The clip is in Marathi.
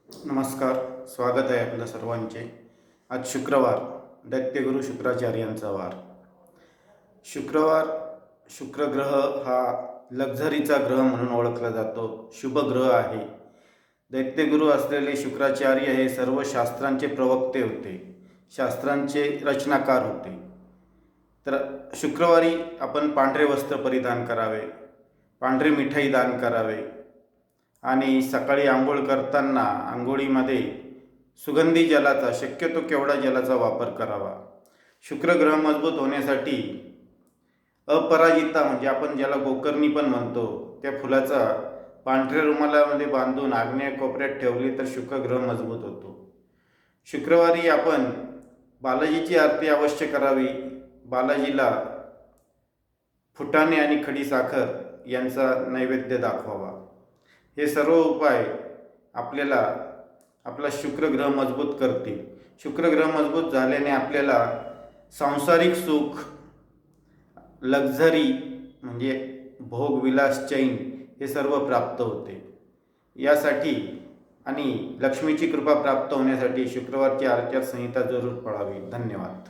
नमस्कार. स्वागत आहे आपल्या सर्वांचे. आज शुक्रवार, दैत्यगुरु शुक्राचार्यांचा वार. शुक्रवार, शुक्रग्रह हा लक्झरीचा ग्रह म्हणून ओळखला जातो. शुभ ग्रह आहे. दैत्यगुरु असलेले शुक्राचार्य हे सर्व शास्त्रांचे प्रवक्ते होते, शास्त्रांचे रचनाकार होते. तर शुक्रवारी आपण पांढरे वस्त्र परिधान करावे, पांढरी मिठाई दान करावे आणि सकाळी आंघोळ करताना आंघोळीमध्ये सुगंधी जलाचा, शक्यतो केवढा जलाचा वापर करावा. शुक्रग्रह मजबूत होण्यासाठी अपराजिता म्हणजे आपण ज्याला गोकर्णी पण म्हणतो, त्या फुलाचा पांढऱ्या रुमालामध्ये बांधून आग्नेय कोपऱ्यात ठेवली तर शुक्रग्रह मजबूत होतो. शुक्रवारी आपण बालाजीची आरती अवश्य करावी. बालाजीला फुटाणे आणि खडी साखर यांचा नैवेद्य दाखवावा. हे सर्व उपाय आपल्याला आपला शुक्रग्रह मजबूत करतील. शुक्रग्रह मजबूत झाल्याने आपल्याला सांसारिक सुख, लक्झरी म्हणजे भोग विलास, चैन हे सर्व प्राप्त होते. यासाठी आणि लक्ष्मीची कृपा प्राप्त होण्यासाठी शुक्रवारची आचारसंहिता जरूर पाळावी. धन्यवाद.